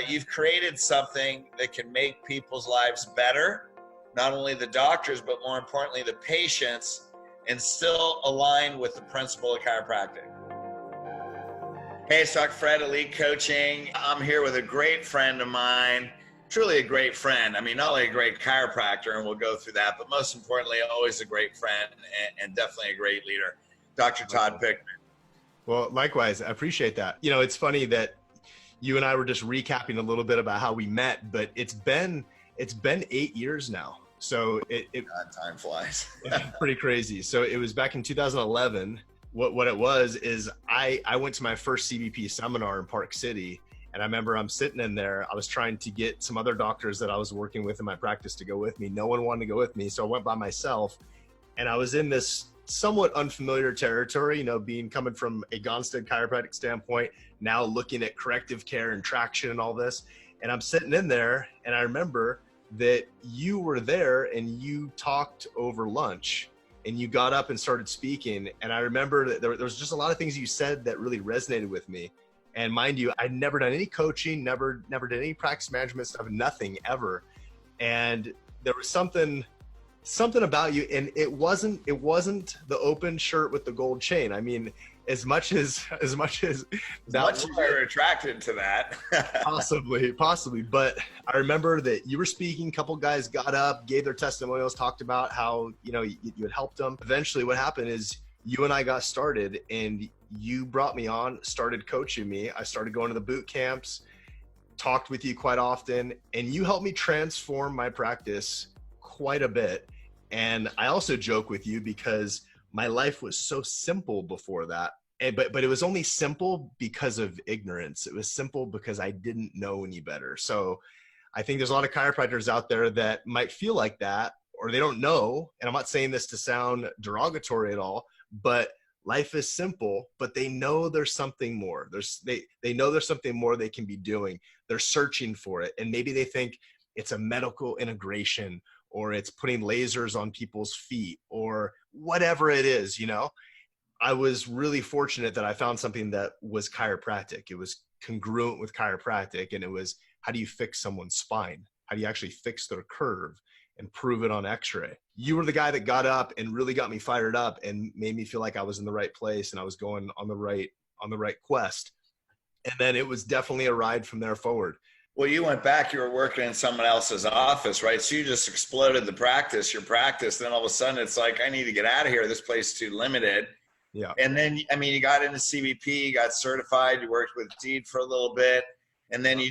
You've created something that can make people's lives better, not only the doctors, but more importantly, the patients, and still align with the principle of chiropractic. Hey, it's Dr. Fred, Elite Coaching. I'm here with a great friend of mine, truly a great friend. I mean, not only a great chiropractor, and we'll go through that, but most importantly, always a great friend and definitely a great leader, Dr. Todd Pickman. Well, likewise, I appreciate that. You know, it's funny that you and I were just recapping a little bit about how we met, but it's been 8 years now. So God, time flies. It's pretty crazy. So it was back in 2011. What it was is I went to my first CBP seminar in Park City, and I remember I'm sitting in there. I was trying to get some other doctors that I was working with in my practice to go with me. No one wanted to go with me, so I went by myself, and I was in this somewhat unfamiliar territory, you know, coming from a Gonstead chiropractic standpoint, now looking at corrective care and traction and all this. And I'm sitting in there, and I remember that you were there and you talked over lunch and you got up and started speaking. And I remember that there was just a lot of things you said that really resonated with me. And mind you, I'd never done any coaching, never did any practice management stuff, nothing ever. And there was something about you, and it wasn't the open shirt with the gold chain. I mean, as much as you're attracted to that. possibly. But I remember that you were speaking, a couple guys got up, gave their testimonials, talked about how, you know, you had helped them. Eventually what happened is you and I got started, and you brought me on, started coaching me. I started going to the boot camps, talked with you quite often, and you helped me transform my practice quite a bit. And I also joke with you because my life was so simple before that. But it was only simple because of ignorance. It was simple because I didn't know any better. So I think there's a lot of chiropractors out there that might feel like that, or they don't know. And I'm not saying this to sound derogatory at all, but life is simple, but they know there's something more. They know there's something more they can be doing. They're searching for it. And maybe they think it's a medical integration, or it's putting lasers on people's feet, or whatever it is, you know. I was really fortunate that I found something that was chiropractic. It was congruent with chiropractic, and it was, how do you fix someone's spine? How do you actually fix their curve and prove it on x-ray? You were the guy that got up and really got me fired up and made me feel like I was in the right place and I was going on the right quest. And then it was definitely a ride from there forward. Well, you went back, you were working in someone else's office, right? So you just exploded your practice. Then all of a sudden it's like, I need to get out of here. This place is too limited. Yeah. And then, I mean, you got into CBP, you got certified, you worked with Deed for a little bit. And then you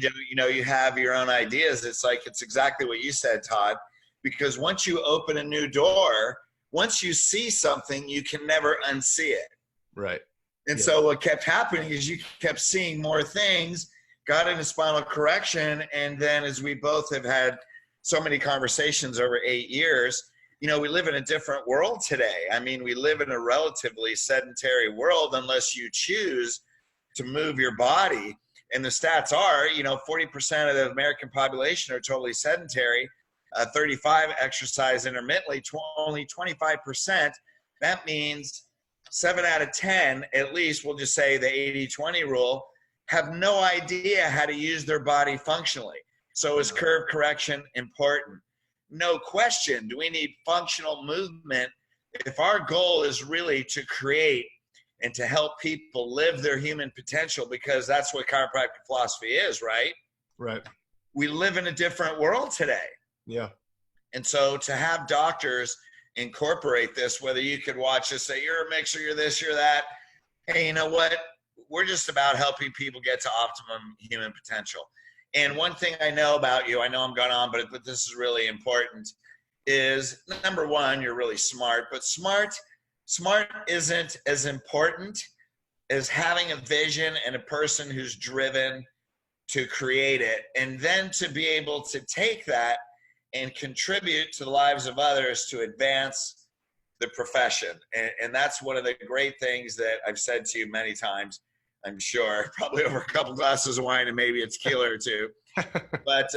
have your own ideas. It's like, it's exactly what you said, Todd, because once you open a new door, once you see something, you can never unsee it. Right. And so what kept happening is you kept seeing more things, got into spinal correction. And then, as we both have had so many conversations over 8 years, you know, we live in a different world today. I mean, we live in a relatively sedentary world unless you choose to move your body. And the stats are, you know, 40% of the American population are totally sedentary, 35 exercise intermittently, only 25%. That means 7 out of 10, at least, we'll just say the 80-20 rule, have no idea how to use their body functionally. So is curve correction important? No question. Do we need functional movement? If our goal is really to create and to help people live their human potential, because that's what chiropractic philosophy is, right? Right. We live in a different world today. Yeah. And so to have doctors incorporate this, whether you could watch us say, you're a mixer, you're this, you're that. Hey, you know what? We're just about helping people get to optimum human potential. And one thing I know about you, I know I'm going on, but this is really important, is number one, you're really smart, but smart isn't as important as having a vision and a person who's driven to create it. And then to be able to take that and contribute to the lives of others to advance the profession. And that's one of the great things that I've said to you many times, I'm sure, probably over a couple glasses of wine and maybe a tequila or two, but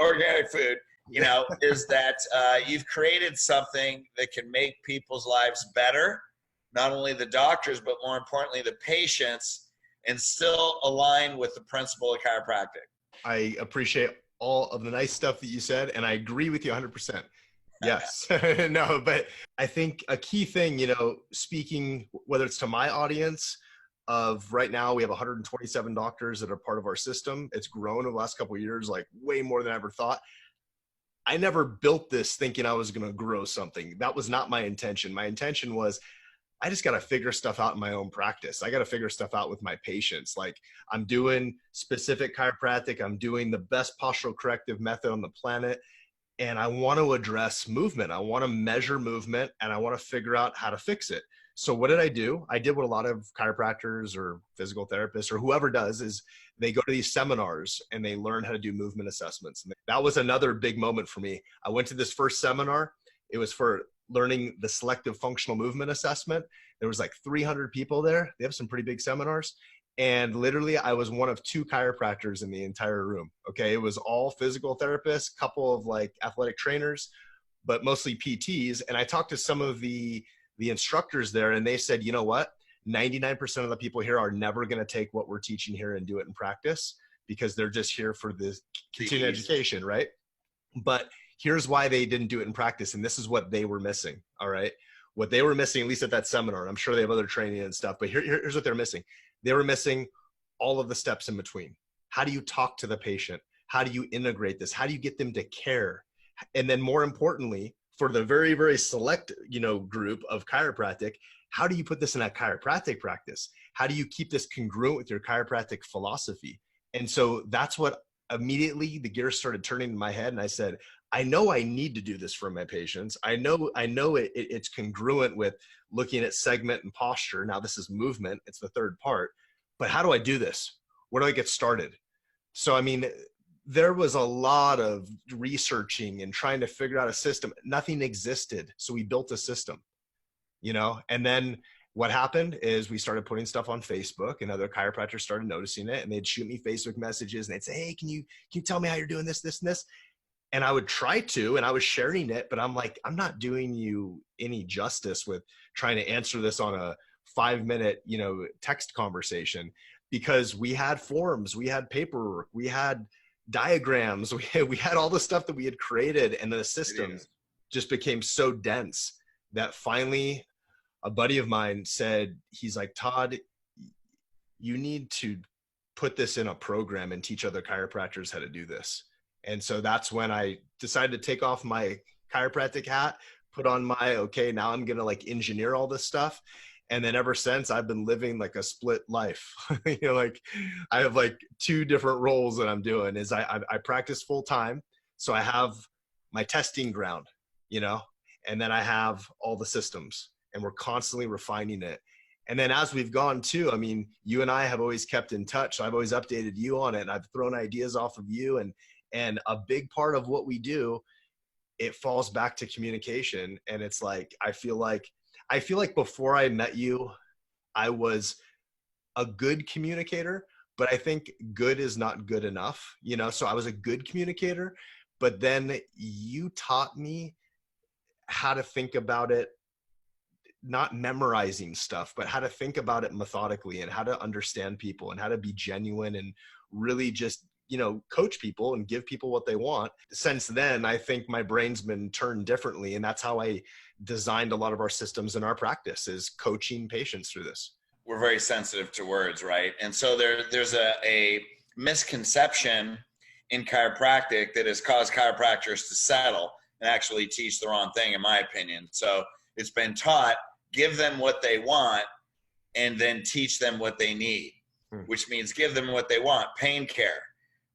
organic food, you know, is that you've created something that can make people's lives better, not only the doctors, but more importantly, the patients, and still align with the principle of chiropractic. I appreciate all of the nice stuff that you said, and I agree with you 100%. Yes. No, but I think a key thing, speaking, whether it's to my audience of right now, we have 127 doctors that are part of our system. It's grown over the last couple of years, like way more than I ever thought. I never built this thinking I was going to grow something. That was not my intention. My intention was, I just got to figure stuff out in my own practice. I got to figure stuff out with my patients. Like, I'm doing specific chiropractic. I'm doing the best postural corrective method on the planet. And I want to address movement. I want to measure movement, and I want to figure out how to fix it. So what did I do? I did what a lot of chiropractors or physical therapists or whoever does, is they go to these seminars and they learn how to do movement assessments. And that was another big moment for me. I went to this first seminar. It was for learning the selective functional movement assessment. There was like 300 people there. They have some pretty big seminars. And literally, I was one of 2 chiropractors in the entire room. Okay. It was all physical therapists, couple of like athletic trainers, but mostly PTs. And I talked to some of the instructors there, and they said, you know what? 99% of the people here are never going to take what we're teaching here and do it in practice, because they're just here for the continuing education. Right. But here's why they didn't do it in practice. And this is what they were missing. All right. What they were missing, at least at that seminar, and I'm sure they have other training and stuff, but here's what they're missing. They were missing all of the steps in between. How do you talk to the patient? How do you integrate this? How do you get them to care? And then more importantly, for the very, very select, group of chiropractic, how do you put this in a chiropractic practice? How do you keep this congruent with your chiropractic philosophy? And so that's what immediately the gears started turning in my head. And I said, I know I need to do this for my patients. I know it's congruent with looking at segment and posture. Now this is movement. It's the third part, but how do I do this? Where do I get started? So, there was a lot of researching and trying to figure out a system. Nothing existed. So we built a system, and then what happened is we started putting stuff on Facebook, and other chiropractors started noticing it, and they'd shoot me Facebook messages, and they'd say, hey, can you tell me how you're doing this, this, and this? And I would try to, and I was sharing it, but I'm like, I'm not doing you any justice with trying to answer this on a 5-minute, text conversation, because we had forms, we had paperwork, we had diagrams, we had all the stuff that we had created, and the systems just became so dense that finally a buddy of mine said, he's like, Todd, you need to put this in a program and teach other chiropractors how to do this. And so that's when I decided to take off my chiropractic hat, put on my, okay, now I'm going to like engineer all this stuff. And then ever since, I've been living like a split life. Like I have like 2 different roles that I'm doing. Is I practice full time. So I have my testing ground, and then I have all the systems, and we're constantly refining it. And then as we've gone too, you and I have always kept in touch. So I've always updated you on it, and I've thrown ideas off of you. And a big part of what we do, it falls back to communication. And it's like, I feel like before I met you, I was a good communicator, but I think good is not good enough, so I was a good communicator, but then you taught me how to think about it, not memorizing stuff, but how to think about it methodically, and how to understand people, and how to be genuine, and really just, coach people and give people what they want. Since then, I think my brain's been turned differently. And that's how I designed a lot of our systems in our practice, is coaching patients through this. We're very sensitive to words, right? And so there's a misconception in chiropractic that has caused chiropractors to settle and actually teach the wrong thing, in my opinion. So it's been taught, give them what they want and then teach them what they need, which means give them what they want, pain care.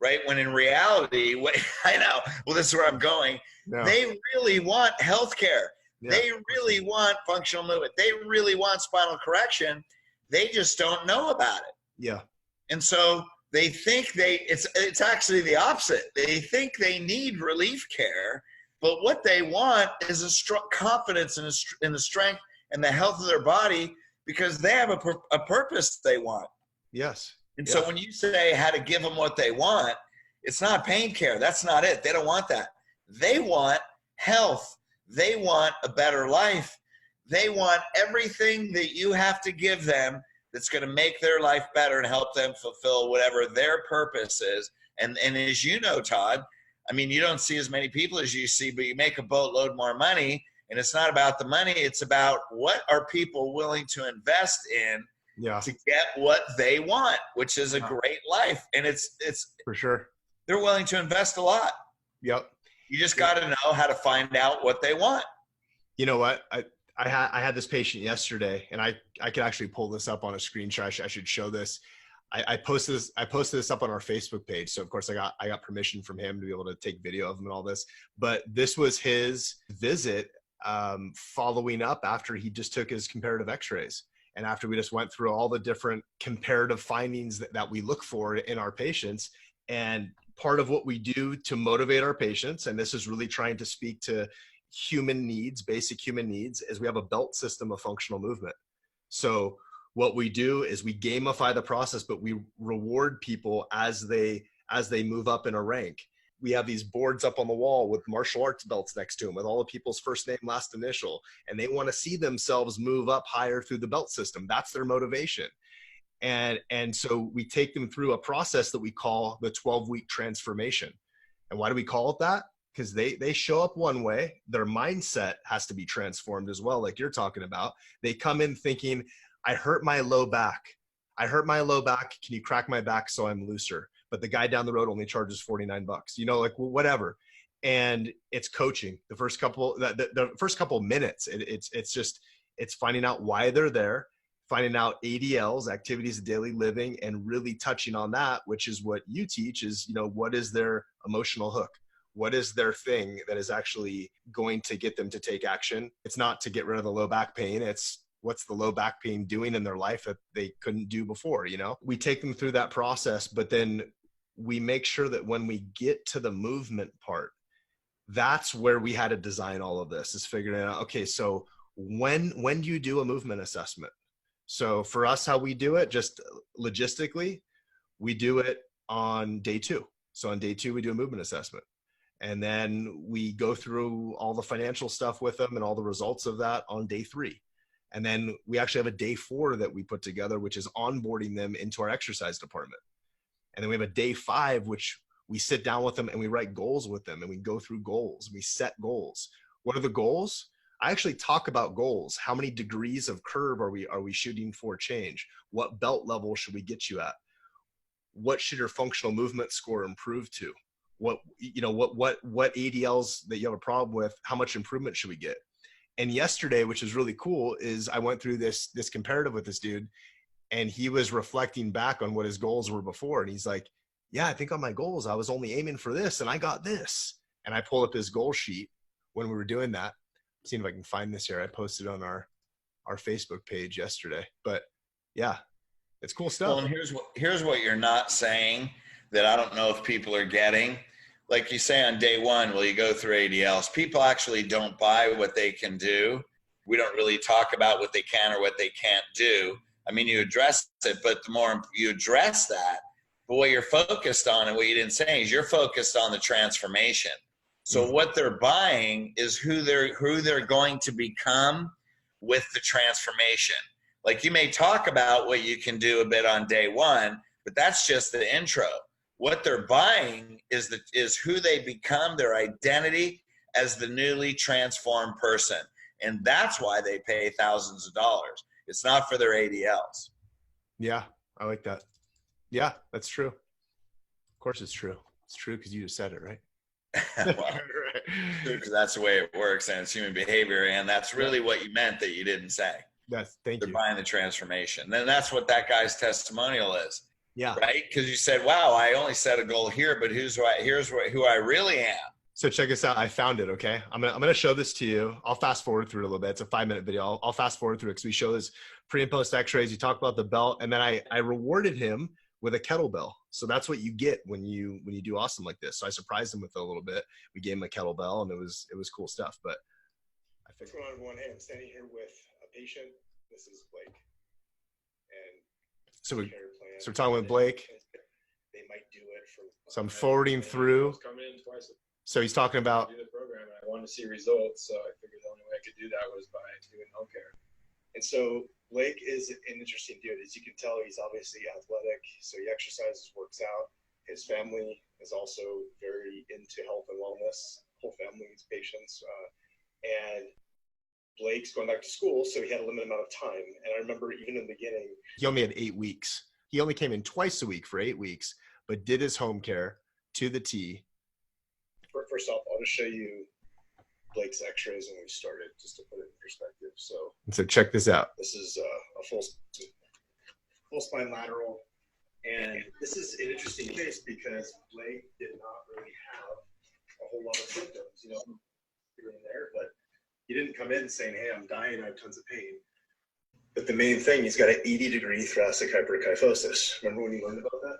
Right? When in reality, I know, well, this is where I'm going. No. They really want healthcare. Yeah. They really want functional movement. They really want spinal correction. They just don't know about it. Yeah. And so they think it's actually the opposite. They think they need relief care, but what they want is a strong confidence in the strength and the health of their body, because they have a purpose they want. Yes. And so when you say how to give them what they want, it's not pain care. That's not it. They don't want that. They want health. They want a better life. They want everything that you have to give them, the that's going to make their life better and help them fulfill whatever their purpose is. And as you know, Todd, I mean, you don't see as many people as you see, but you make a boatload more money. And it's not about the money. It's about what are people willing to invest in to get what they want, which is a great life. And it's for sure. They're willing to invest a lot. Yep. You just got to know how to find out what they want. You know what? I had this patient yesterday, and I could actually pull this up on a screenshot. I should show this. I posted this up on our Facebook page. So of course I got permission from him to be able to take video of him and all this. But this was his visit following up after he just took his comparative x-rays. And after we just went through all the different comparative findings that we look for in our patients. And part of what we do to motivate our patients, and this is really trying to speak to human needs, basic human needs, is we have a belt system of functional movement. So what we do is we gamify the process, but we reward people as they move up in a rank. We have these boards up on the wall with martial arts belts next to them with all the people's first name, last initial, and they want to see themselves move up higher through the belt system. That's their motivation. And so we take them through a process that we call the 12-week transformation. And why do we call it that? Because they show up one way. Their mindset has to be transformed as well, like you're talking about. They come in thinking, I hurt my low back. Can you crack my back so I'm looser? But the guy down the road only charges $49, like whatever. And it's coaching. The first couple of minutes, it's finding out why they're there, finding out ADLs, activities of daily living, and really touching on that, which is what you teach is, what is their emotional hook? What is their thing that is actually going to get them to take action? It's not to get rid of the low back pain. It's what's the low back pain doing in their life that they couldn't do before, We take them through that process, but then we make sure that when we get to the movement part, that's where we had to design all of this, is figuring out, okay, so when do you do a movement assessment? So for us, how we do it, just logistically, we do it on day 2. So on day 2, we do a movement assessment. And then we go through all the financial stuff with them and all the results of that on day 3. And then we actually have a day 4 that we put together, which is onboarding them into our exercise department. And then we have a day 5, which we sit down with them and we write goals with them, and we go through goals. We set goals. What are the goals? I actually talk about goals. How many degrees of curve are we shooting for change? What belt level should we get you at? What should your functional movement score improve to? What ADLs that you have a problem with, how much improvement should we get? And yesterday, which is really cool, is I went through this comparative with this dude, and he was reflecting back on what his goals were before. And he's like, yeah, I think on my goals, I was only aiming for this and I got this. And I pulled up his goal sheet when we were doing that. Seeing if I can find this here. I posted on our Facebook page yesterday, but yeah, it's cool stuff. Well, and here's what you're not saying that I don't know if people are getting. Like you say on day 1, well, you go through ADLs. People actually don't buy what they can do. We don't really talk about what they can or what they can't do. I mean, you address it, but the more you address that, but what you're focused on and what you didn't say is you're focused on the transformation. So what they're buying is who they're going to become with the transformation. Like you may talk about what you can do a bit on day 1, but that's just the intro. What they're buying is who they become, their identity as the newly transformed person. And that's why they pay thousands of dollars. It's not for their ADLs. Yeah, I like that. Yeah, that's true. Of course it's true. It's true because you just said it, right? Well, because that's the way it works, and it's human behavior, and that's really what you meant that you didn't say. Thank you. They're buying the transformation. Then that's what that guy's testimonial is. Yeah. Right? Because you said, wow, I only set a goal here, but here's who I really am. So check this out. I found it. Okay. I'm going to show this to you. I'll fast forward through it a little bit. It's a 5-minute video. I'll fast forward through it because we show this pre and post x-rays. You talk about the belt, and then I rewarded him with a kettlebell. So that's what you get when you do awesome like this. So I surprised him with it a little bit. We gave him a kettlebell, and it was cool stuff. But I think going on one hand, I'm standing here with a patient. This is Blake. And so we're talking with Blake. They might do it for. So I'm forwarding through. So he's talking about. Do the program, and I wanted to see results, so I figured the only way I could do that was by doing home care. And so Blake is an interesting dude. As you can tell, he's obviously athletic, so he exercises, works out. His family is also very into health and wellness. Whole family is patients. And Blake's going back to school, so he had a limited amount of time. And I remember even in the beginning, He only had 8 weeks. He only came in twice a week for 8 weeks, but did his home care to the T. First off, I'll just show you Blake's x-rays when we started, just to put it in perspective. So check this out. This is a full spine lateral. And this is an interesting case because Blake did not really have a whole lot of symptoms, here and there, but he didn't come in saying, hey, I'm dying, I have tons of pain. But the main thing, he's got an 80-degree thoracic hyperkyphosis. Remember when you learned about that?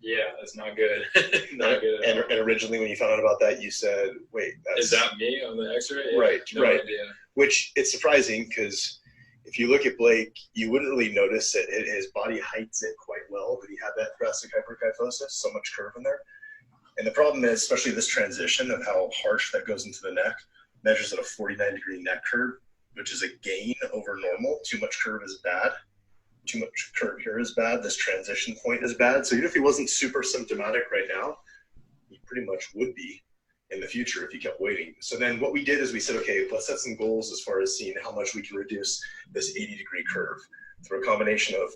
Yeah, that's not good. Not good at all. And originally when you found out about that, you said, wait, Is that me on the x-ray? Yeah, Right, no right. idea. Which it's surprising because if you look at Blake, you wouldn't really notice it. His body heights it quite well, but he had that thoracic hyperkyphosis, so much curve in there. And the problem is, especially this transition of how harsh that goes into the neck, measures at a 49-degree neck curve, which is a gain over normal. Too much curve is bad. Too much curve here is bad. This transition point is bad. So even if he wasn't super symptomatic right now, he pretty much would be in the future if he kept waiting. So then what we did is we said, okay, let's set some goals as far as seeing how much we can reduce this 80-degree curve through a combination of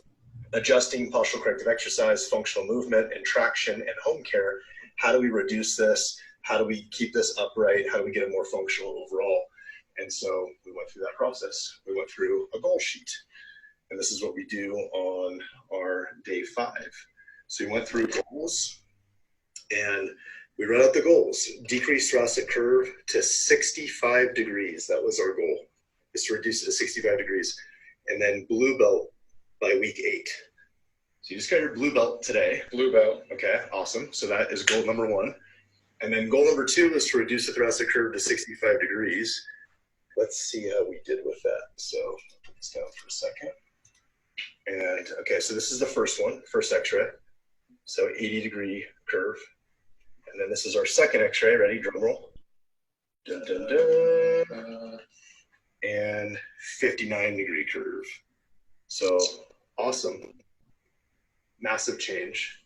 adjusting postural corrective exercise, functional movement, and traction and home care. How do we reduce this? How do we keep this upright? How do we get it more functional overall? And so we went through that process. We went through a goal sheet. And this is what we do on our day 5. So we went through goals and we wrote out the goals. Decrease thoracic curve to 65 degrees. That was our goal, is to reduce it to 65 degrees. And then blue belt by week 8. So you just got your blue belt today. Blue belt. Okay, awesome. So that is goal number 1. And then goal number 2 is to reduce the thoracic curve to 65 degrees. Let's see how we did with that. So put this down for a second. And okay, so this is the first one, first x-ray. So 80-degree curve. And then this is our second x-ray. Ready? Drum roll. Dun, dun, dun. And 59-degree curve. So awesome. Massive change.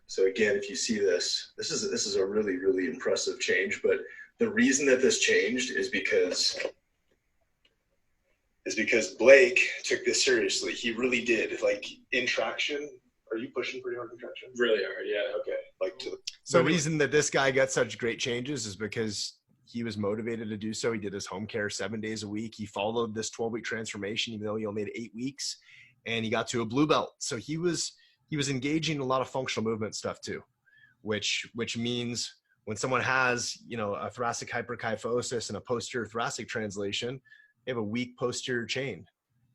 So again, if you see this, this is a really, really impressive change. But the reason that this changed is because Blake took this seriously. He really did. Like in traction, are you pushing pretty hard in traction? Really hard, yeah. Okay. Like to the So the reason that this guy got such great changes is because he was motivated to do so. He did his home care 7 days a week. He followed this 12-week transformation, even though he only had 8 weeks, and he got to a blue belt. So he was engaging in a lot of functional movement stuff too, which means when someone has, a thoracic hyperkyphosis and a posterior thoracic translation, they have a weak posterior chain.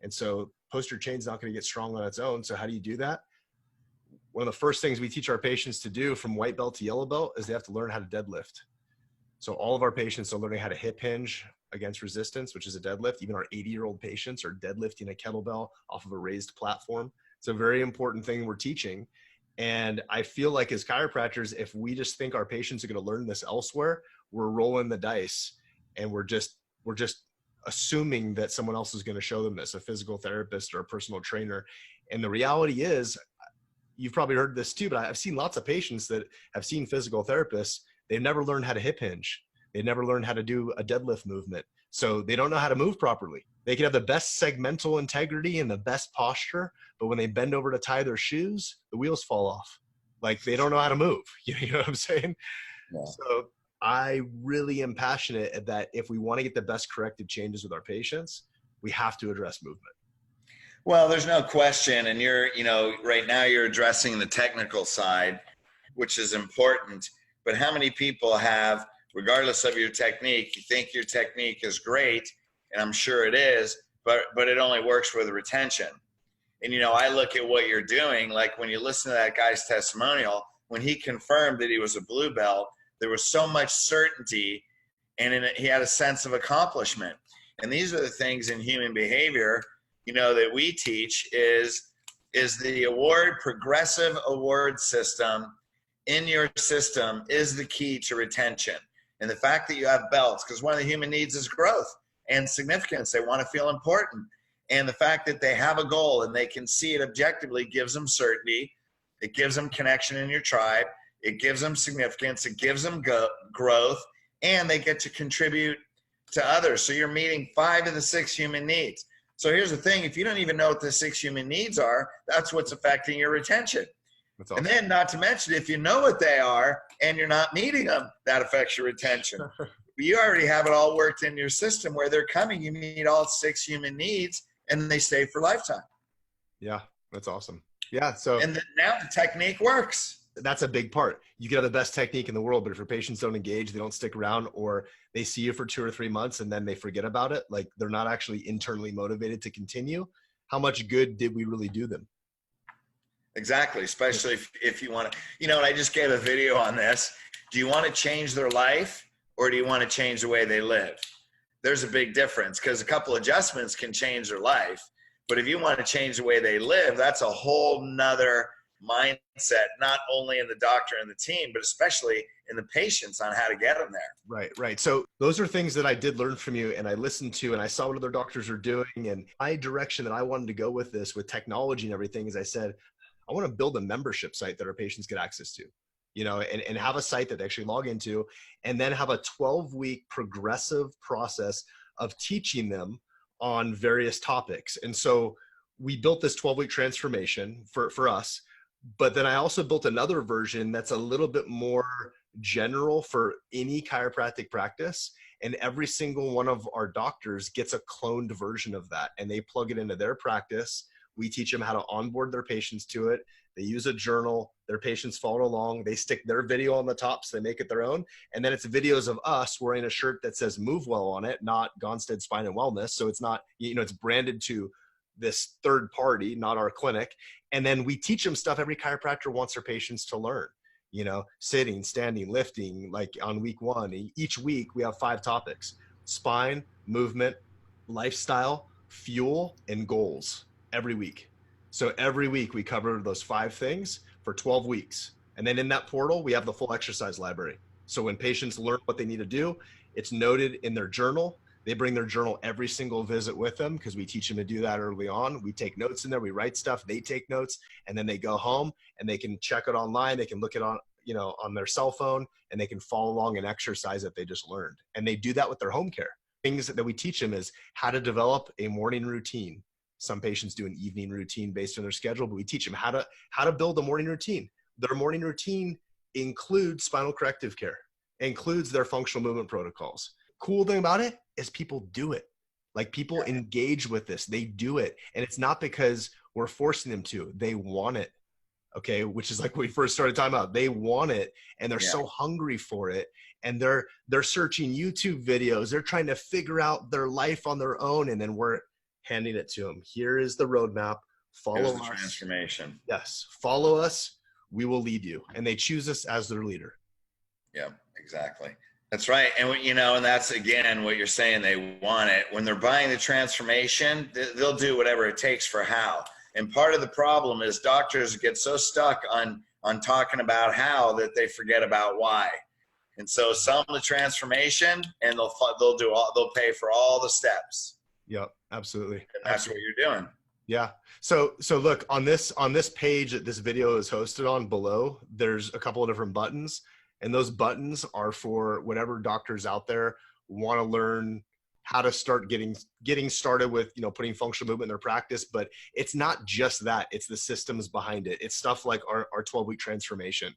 And so posterior chain is not going to get strong on its own. So how do you do that? One of the first things we teach our patients to do from white belt to yellow belt is they have to learn how to deadlift. So all of our patients are learning how to hip hinge against resistance, which is a deadlift. Even our 80-year-old patients are deadlifting a kettlebell off of a raised platform. It's a very important thing we're teaching. And I feel like as chiropractors, if we just think our patients are going to learn this elsewhere, we're rolling the dice and we're just assuming that someone else is going to show them this, a physical therapist or a personal trainer. And the reality is, you've probably heard this too, but I've seen lots of patients that have seen physical therapists. They've never learned how to hip hinge. They've never learned how to do a deadlift movement. So they don't know how to move properly. They can have the best segmental integrity and the best posture, but when they bend over to tie their shoes, the wheels fall off. Like they don't know how to move. You know what I'm saying? Yeah. So I really am passionate that if we want to get the best corrective changes with our patients, we have to address movement. Well, there's no question. And right now you're addressing the technical side, which is important. But how many people have, regardless of your technique, you think your technique is great, and I'm sure it is, but it only works with retention. And, I look at what you're doing, like when you listen to that guy's testimonial, when he confirmed that he was a blue belt, there was so much certainty, and he had a sense of accomplishment. And these are the things in human behavior, that we teach is the progressive award system in your system is the key to retention. And the fact that you have belts, because one of the human needs is growth and significance. They want to feel important. And the fact that they have a goal and they can see it objectively gives them certainty. It gives them connection in your tribe. It gives them significance. It gives them growth, and they get to contribute to others. So you're meeting 5 of the 6 human needs. So here's the thing. If you don't even know what the 6 human needs are, that's what's affecting your retention. That's awesome. And then, not to mention, if you know what they are and you're not meeting them, that affects your retention. You already have it all worked in your system where they're coming. You meet all 6 human needs, and they stay for lifetime. Yeah, that's awesome. Yeah. So and now the technique works. That's a big part. You can have the best technique in the world, but if your patients don't engage, they don't stick around, or they see you for 2 or 3 months and then they forget about it, like they're not actually internally motivated to continue, how much good did we really do them? Exactly. Especially if you want to, and I just gave a video on this. Do you want to change their life, or do you want to change the way they live? There's a big difference, because a couple adjustments can change their life. But if you want to change the way they live, that's a whole nother mindset, not only in the doctor and the team, but especially in the patients on how to get them there. Right. So those are things that I did learn from you, and I listened to, and I saw what other doctors are doing. And my direction that I wanted to go with this, with technology and everything, is I said, I want to build a membership site that our patients get access to, and have a site that they actually log into, and then have a 12-week progressive process of teaching them on various topics. And so we built this 12-week transformation for us. But then I also built another version that's a little bit more general for any chiropractic practice. And every single one of our doctors gets a cloned version of that, and they plug it into their practice. We teach them how to onboard their patients to it. They use a journal. Their patients follow along. They stick their video on the top, so they make it their own. And then it's videos of us wearing a shirt that says Move Well on it, not Gonstead Spine and Wellness. So it's not, it's branded to this third party, not our clinic. And then we teach them stuff every chiropractor wants their patients to learn, sitting, standing, lifting, like on week 1. Each week we have 5 topics: spine, movement, lifestyle, fuel, and goals every week. So every week we cover those 5 things for 12 weeks. And then in that portal, we have the full exercise library. So when patients learn what they need to do, it's noted in their journal. They bring their journal every single visit with them, because we teach them to do that early on. We take notes in there, we write stuff, they take notes, and then they go home and they can check it online. They can look it on, on their cell phone, and they can follow along and exercise that they just learned. And they do that with their home care. Things that we teach them is how to develop a morning routine. Some patients do an evening routine based on their schedule, but we teach them how to build a morning routine. Their morning routine includes spinal corrective care, includes their functional movement protocols. Cool thing about it is people do it. Like, people engage with this. They do it. And it's not because we're forcing them to. They want it. Okay. Which is like when we first started talking about. They want it, and they're so hungry for it. And they're searching YouTube videos. They're trying to figure out their life on their own. And then we're handing it to them. Here is the roadmap. Follow us. Transformation. Yes. Follow us. We will lead you. And they choose us as their leader. Yeah, exactly. That's right. And and that's, again, what you're saying. They want it. When they're buying the transformation, they'll do whatever it takes for how. And part of the problem is doctors get so stuck on talking about how that they forget about why. And so sell them the transformation, and they'll pay for all the steps. Yep, absolutely. And that's what you're doing. Yeah. So look, on this page that this video is hosted on below, there's a couple of different buttons. And those buttons are for whatever doctors out there want to learn how to start getting started with, putting functional movement in their practice. But it's not just that. It's the systems behind it. It's stuff like our 12-week transformation.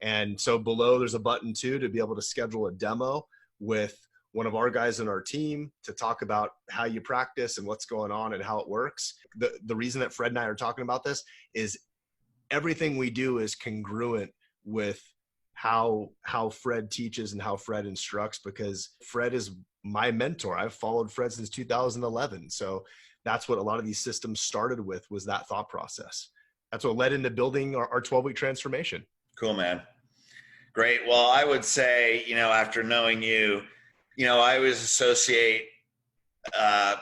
And so below, there's a button too to be able to schedule a demo with one of our guys in our team to talk about how you practice and what's going on and how it works. The reason that Fred and I are talking about this is everything we do is congruent with how Fred teaches and how Fred instructs, because Fred is my mentor. I've followed Fred since 2011. So that's what a lot of these systems started with, was that thought process. That's what led into building our 12-week transformation. Cool, man. Great. Well, I would say, after knowing you, I always associate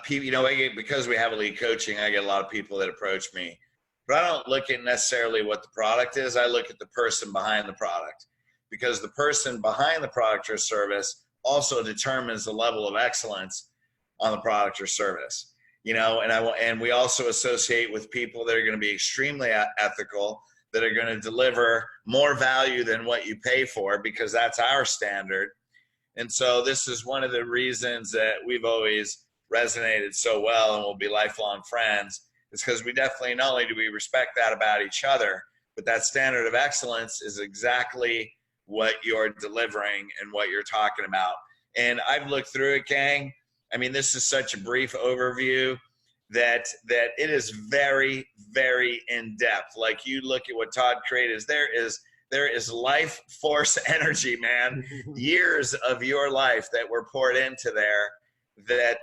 people, because we have Elite Coaching, I get a lot of people that approach me, but I don't look at necessarily what the product is. I look at the person behind the product, because the person behind the product or service also determines the level of excellence on the product or service. and we also associate with people that are going to be extremely ethical, that are going to deliver more value than what you pay for, because that's our standard. And so this is one of the reasons that we've always resonated so well and will be lifelong friends, is because we definitely, not only do we respect that about each other, but that standard of excellence is exactly what you're delivering and what you're talking about. And I've looked through it, gang. I mean, this is such a brief overview that it is very, very in-depth. Like, you look at what Todd created, there is life force energy, man. Years of your life that were poured into there, that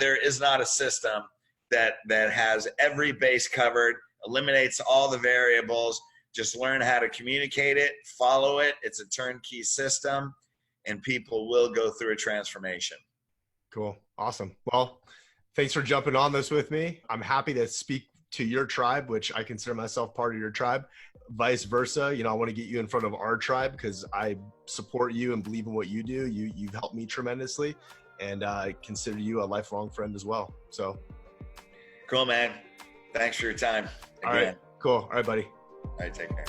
there is not a system that has every base covered, eliminates all the variables. Just learn how to communicate it, follow it. It's a turnkey system, and people will go through a transformation. Cool. Awesome. Well, thanks for jumping on this with me. I'm happy to speak to your tribe, which I consider myself part of your tribe. Vice versa, I want to get you in front of our tribe because I support you and believe in what you do. You've helped me tremendously, and I consider you a lifelong friend as well. So cool, man. Thanks for your time again. All right, cool. All right, buddy. All right, take care.